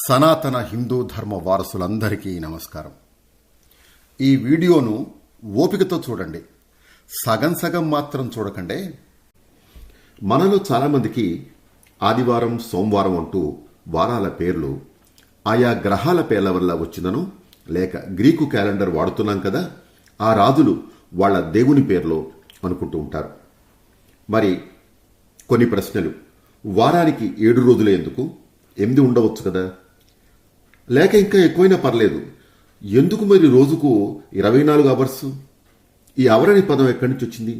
సనాతన హిందూ ధర్మ వారసులందరికీ నమస్కారం. ఈ వీడియోను ఓపికతో చూడండి, సగం సగం మాత్రం చూడకండి. మనలో చాలామందికి ఆదివారం, సోమవారం అంటూ వారాల పేర్లు ఆయా గ్రహాల పేర్ల వల్ల వచ్చిందను లేక గ్రీకు క్యాలెండర్ వాడుతున్నాం కదా, ఆ రాజులు వాళ్ళ దేవుని పేర్లో అనుకుంటూ ఉంటారు. మరి కొన్ని ప్రశ్నలు, వారానికి 7 రోజులే ఎందుకు, 8 ఉండవచ్చు కదా, లేక ఇంకా ఎక్కువైనా పర్లేదు, ఎందుకు మరి రోజుకు 24 అవర్స్? ఈ అవర్ అనే పదం ఎక్కడి నుంచి వచ్చింది?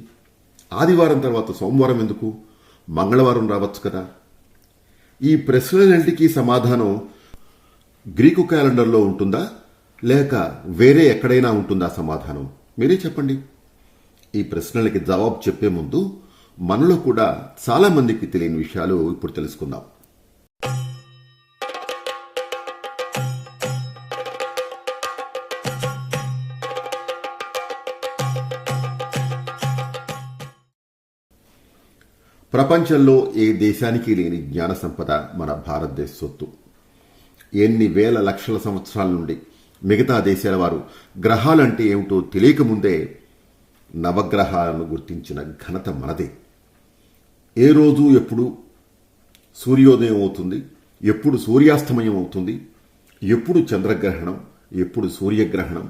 ఆదివారం తర్వాత సోమవారం ఎందుకు, మంగళవారం రావచ్చు కదా? ఈ ప్రశ్నలన్నింటికీ సమాధానం గ్రీకు క్యాలెండర్లో ఉంటుందా లేక వేరే ఎక్కడైనా ఉంటుందా? సమాధానం మీరే చెప్పండి. ఈ ప్రశ్నలకి జవాబు చెప్పే ముందు మనలో కూడా చాలా మందికి తెలియని విషయాలు ఇప్పుడు తెలుసుకుందాం. ప్రపంచంలో ఏ దేశానికి లేని జ్ఞాన సంపద మన భారతదేశ సొత్తు. ఎన్ని వేల లక్షల సంవత్సరాల నుండి మిగతా దేశాల వారు గ్రహాలంటే ఏమిటో తెలియకముందే నవగ్రహాలను గుర్తించిన ఘనత మనదే. ఏ రోజు ఎప్పుడు సూర్యోదయం అవుతుంది, ఎప్పుడు సూర్యాస్తమయం అవుతుంది, ఎప్పుడు చంద్రగ్రహణం, ఎప్పుడు సూర్యగ్రహణం,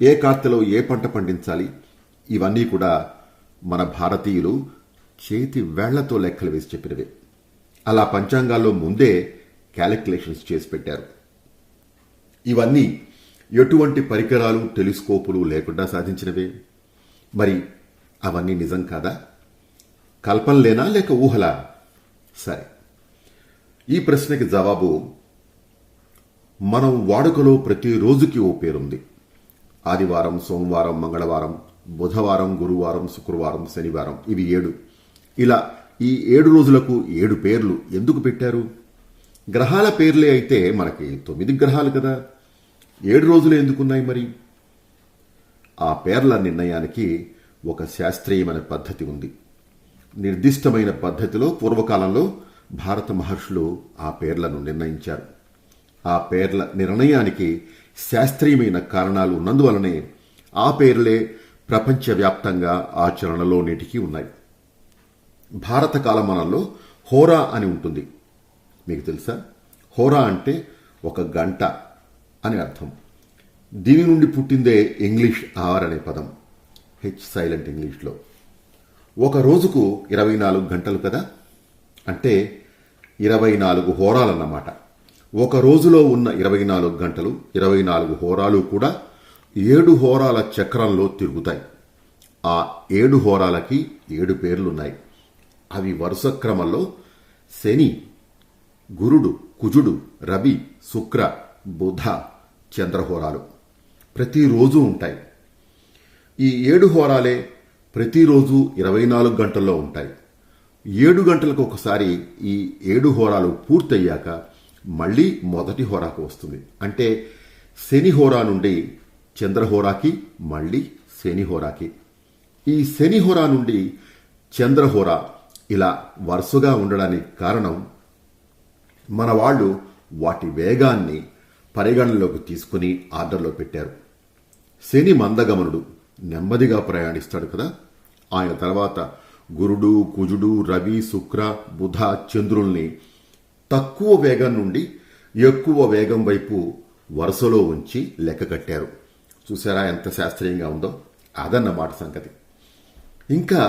ఏ కార్తెలో ఏ పంట పండించాలి, ఇవన్నీ కూడా మన భారతీయులు చేతి వేళ్లతో లెక్కలు వేసి చెప్పినవే. అలా పంచాంగాల్లో ముందే క్యాలిక్యులేషన్స్ చేసి పెట్టారు. ఇవన్నీ ఎటువంటి పరికరాలు, టెలిస్కోపులు లేకుండా సాధించినవే. మరి అవన్నీ నిజం కాదా? కల్పనలేనా లేక ఊహలా? సరే, ఈ ప్రశ్నకి జవాబు, మనం వాడుకలో ప్రతి రోజుకి ఓ పేరుంది. ఆదివారం, సోమవారం, మంగళవారం, బుధవారం, గురువారం, శుక్రవారం, శనివారం, ఇవి 7. ఇలా ఈ 7 రోజులకు 7 పేర్లు ఎందుకు పెట్టారు? గ్రహాల పేర్లే అయితే మనకి 9 గ్రహాలు కదా, 7 రోజులు ఎందుకున్నాయి మరి? ఆ పేర్ల నిర్ణయానికి ఒక శాస్త్రీయమైన పద్ధతి ఉంది. నిర్దిష్టమైన పద్ధతిలో పూర్వకాలంలో భారత మహర్షులు ఆ పేర్లను నిర్ణయించారు. ఆ పేర్ల నిర్ణయానికి శాస్త్రీయమైన కారణాలు ఉన్నందువలనే ఆ పేర్లే ప్రపంచవ్యాప్తంగా ఆచరణలో నేటికి ఉన్నాయి. భారత కాలమానంలో హోరా అని ఉంటుంది. మీకు తెలుసా? హోరా అంటే ఒక గంట అని అర్థం. దీని నుండి పుట్టిందే ఇంగ్లీష్ అవర్ అనే పదం, హెచ్ సైలెంట్ ఇంగ్లీష్లో. ఒక రోజుకు 24 గంటలు కదా, అంటే 24 హోరాలన్నమాట. ఒక రోజులో ఉన్న 24 గంటలు, 24 హోరాలు కూడా 7 హోరాల చక్రంలో తిరుగుతాయి. ఆ 7 హోరాలకి 7 పేర్లున్నాయి. అవి వరుస క్రమంలో శని, గురుడు, కుజుడు, రవి, శుక్ర, బుధ, చంద్రహోరాలు ప్రతిరోజు ఉంటాయి. ఈ 7 హోరాలే ప్రతిరోజు 24 గంటల్లో ఉంటాయి. 7 గంటలకు ఒకసారి ఈ 7 హోరాలు పూర్తయ్యాక మళ్లీ మొదటి హోరాకు వస్తుంది. అంటే శని హోరా నుండి చంద్రహోరాకి, మళ్లీ శని హోరాకి. ఈ శని హోరా నుండి చంద్రహోరా ఇలా వరుసగా ఉండడానికి కారణం, మన వాళ్ళు వాటి వేగాన్ని పరిగణనలోకి తీసుకుని ఆర్డర్లో పెట్టారు. శని మందగమనుడు, నెమ్మదిగా ప్రయాణిస్తాడు కదా. ఆయన తర్వాత గురుడు, కుజుడు, రవి, శుక్ర, బుధ, చంద్రుల్ని తక్కువ వేగం నుండి ఎక్కువ వేగం వైపు వరుసలో ఉంచి లెక్క కట్టారు. చూసారా ఎంత శాస్త్రీయంగా ఉందో? అదన్నమాట సంగతి. ఇంకా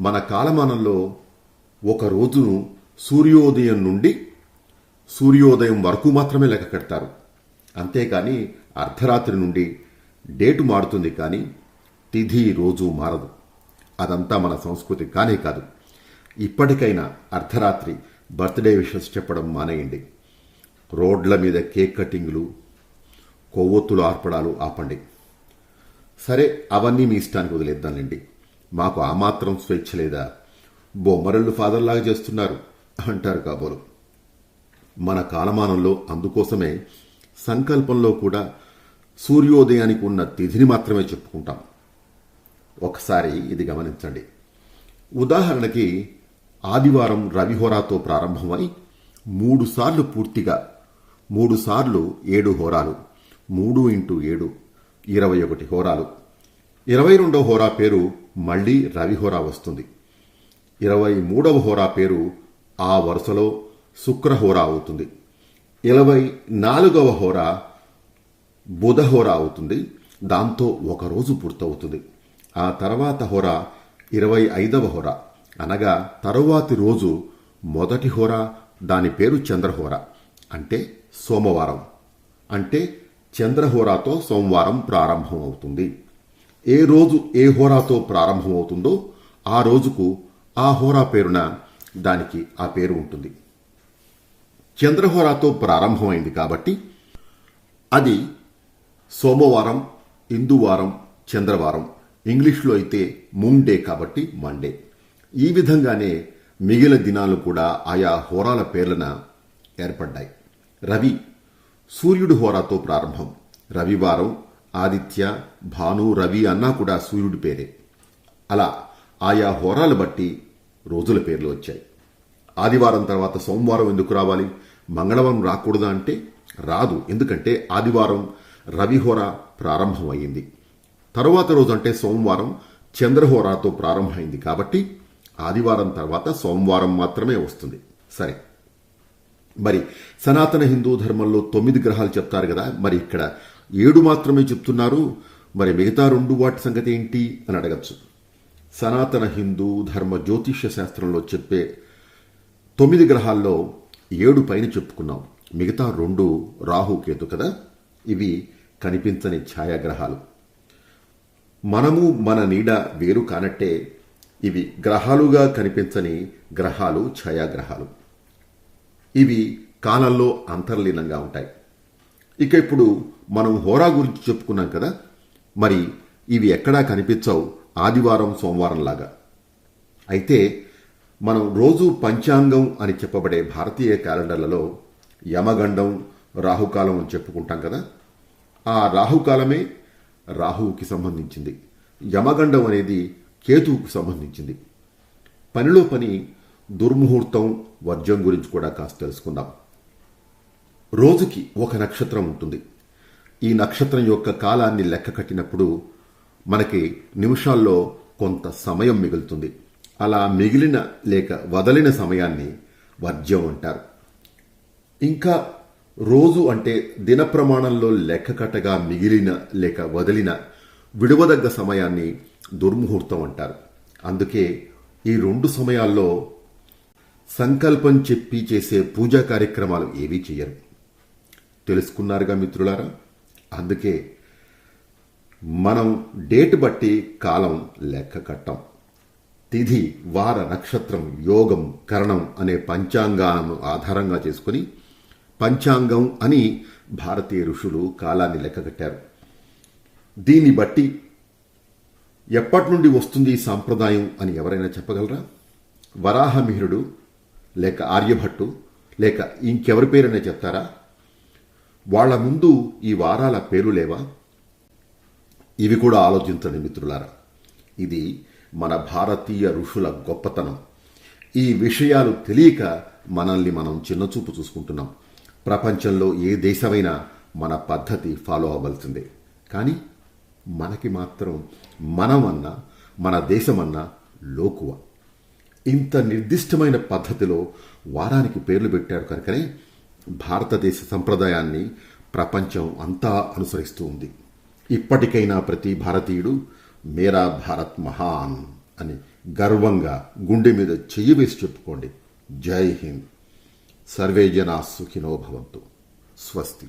మన కాలమానంలో ఒక రోజును సూర్యోదయం నుండి సూర్యోదయం వరకు మాత్రమే లెక్క కడతారు. అంతేకాని అర్ధరాత్రి నుండి డేటు మారుతుంది, కానీ తిథి రోజు మారదు. అదంతా మన సంస్కృతి కానే కాదు. ఇప్పటికైనా అర్ధరాత్రి బర్త్డే విషెస్ చెప్పడం మానేయండి. రోడ్ల మీద కేక్ కటింగ్లు, కొవ్వొత్తులు ఆర్పడాలు ఆపండి. సరే, అవన్నీ మీ ఇష్టానికి వదిలేద్దాంలేండి. మాకు ఆ మాత్రం స్వేచ్ఛ లేదా? బొమ్మరళ్ళు ఫాదర్లాగా చేస్తున్నారు అంటారు కాబోలు. మన కాలమానంలో అందుకోసమే సంకల్పంలో కూడా సూర్యోదయానికి ఉన్న తిథిని మాత్రమే చెప్పుకుంటాం. ఒకసారి ఇది గమనించండి. ఉదాహరణకి ఆదివారం రవిహోరాతో ప్రారంభమై 3 సార్లు పూర్తిగా 3 సార్లు 7 హోరాలు, 3 ఇంటూ 7 21 హోరాలు. 22వ హోరా పేరు మళ్లీ రవిహోరా వస్తుంది. 23వ హోరా పేరు ఆ వరుసలో శుక్రహోరా అవుతుంది. 24వ హోరా బుధహోరా అవుతుంది. దాంతో ఒక రోజు పూర్తవుతుంది. ఆ తర్వాత హోరా 25వ హోరా, అనగా తరువాతి రోజు మొదటి హోరా, దాని పేరు చంద్రహోరా, అంటే సోమవారం. అంటే చంద్రహోరాతో సోమవారం ప్రారంభం అవుతుంది. ఏ రోజు ఏ హోరాతో ప్రారంభం అవుతుందో ఆ రోజుకు ఆ హోరా పేరున దానికి ఆ పేరు ఉంటుంది. చంద్రహోరాతో ప్రారంభమైంది కాబట్టి అది సోమవారం, ఇందువారం, చంద్రవారం. ఇంగ్లీష్లో అయితే మూన్ డే కాబట్టి మండే. ఈ విధంగానే మిగిలిన దినాలు కూడా ఆయా హోరాల పేర్లన ఏర్పడ్డాయి. రవి సూర్యుడు హోరాతో ప్రారంభం. రవివారం, ఆదిత్య, భాను, రవి అన్నా కూడా సూర్యుడి పేరే. అలా ఆయా హోరాలు బట్టి రోజుల పేర్లు వచ్చాయి. ఆదివారం తర్వాత సోమవారం ఎందుకు రావాలి? మంగళవారం రాకూడదా అంటే రాదు. ఎందుకంటే ఆదివారం రవిహోర ప్రారంభం అయ్యింది. తరువాత రోజు అంటే సోమవారం చంద్రహోరాతో ప్రారంభమైంది కాబట్టి ఆదివారం తర్వాత సోమవారం మాత్రమే వస్తుంది. సరే, మరి సనాతన హిందూ ధర్మంలో 9 గ్రహాలు చెప్తారు కదా, మరి ఇక్కడ 7 మాత్రమే చెప్తున్నారు. మరి మిగతా 2 వాటి సంగతి ఏంటి అని అడగచ్చు. సనాతన హిందూ ధర్మ జ్యోతిష్య శాస్త్రంలో చెప్పే 9 గ్రహాల్లో 7 పైన చెప్పుకున్నాం. మిగతా 2 రాహుకేతు కదా. ఇవి కనిపించని ఛాయాగ్రహాలు. మనము మన నీడ వేరు కానట్టే ఇవి గ్రహాలుగా కనిపించని గ్రహాలు ఛాయాగ్రహాలు. ఇవి కాలంలో అంతర్లీనంగా ఉంటాయి. ఇక ఇప్పుడు మనం హోరా గురించి చెప్పుకున్నాం కదా, మరి ఇవి ఎక్కడా కనిపించవు ఆదివారం సోమవారం లాగా. అయితే మనం రోజు పంచాంగం అని చెప్పబడే భారతీయ క్యాలెండర్లలో యమగండం, రాహుకాలం అని చెప్పుకుంటాం కదా. ఆ రాహుకాలమే రాహువుకి సంబంధించింది. యమగండం అనేది కేతువుకు సంబంధించింది. పనిలో పని దుర్ముహూర్తం, వర్జం గురించి కూడా కాస్త తెలుసుకుందాం. రోజుకి ఒక నక్షత్రం ఉంటుంది. ఈ నక్షత్రం యొక్క కాలాన్ని లెక్క కట్టినప్పుడు మనకి నిమిషాల్లో కొంత సమయం మిగులుతుంది. అలా మిగిలిన లేక వదలిన సమయాన్ని వర్జ్యం అంటారు. ఇంకా రోజు అంటే దిన ప్రమాణంలో లెక్క కట్టగా మిగిలిన లేక వదిలిన విడువదగ్గ సమయాన్ని దుర్ముహూర్తం అంటారు. అందుకే ఈ 2 సమయాల్లో సంకల్పం చెప్పి చేసే పూజా కార్యక్రమాలు ఏవీ చేయరు. తెలుసుకున్నారుగా మిత్రులారా. అందుకే మనం డేట్ బట్టి కాలం లెక్క కట్టం. తిథి, వార, నక్షత్రం, యోగం, కరణం అనే పంచాంగాలను ఆధారంగా చేసుకుని పంచాంగం అని భారతీయ ఋషులు కాలాన్ని లెక్క కట్టారు. దీన్ని బట్టి ఎప్పటి నుండి వస్తుంది ఈ సాంప్రదాయం అని ఎవరైనా చెప్పగలరా? వరాహమిహిరుడు లేక ఆర్యభట్టు లేక ఇంకెవరి పేరైనా చెప్తారా? వాళ్ల ముందు ఈ వారాల పేర్లు లేవా? ఇవి కూడా ఆలోచించండి మిత్రులారా. ఇది మన భారతీయ ఋషుల గొప్పతనం. ఈ విషయాలు తెలియక మనల్ని మనం చిన్నచూపు చూసుకుంటున్నాం. ప్రపంచంలో ఏ దేశమైనా మన పద్ధతి ఫాలో అవ్వాల్సిందే. కానీ మనకి మాత్రం మనమన్నా మన దేశమన్నా లోకువ. ఇంత నిర్దిష్టమైన పద్ధతిలో వారానికి పేర్లు పెట్టారు కనుకనే భారతదేశ సంప్రదాయాన్ని ప్రపంచం అంతా అనుసరిస్తూ ఉంది. ఇప్పటికైనా ప్రతి భారతీయుడు మేరా భారత్ మహాన్ అని గర్వంగా గుండె మీద చెయ్యి వేసి చెప్పుకోండి. జై హింద్. సర్వే జనా సుఖినో భవంతు. స్వస్తి.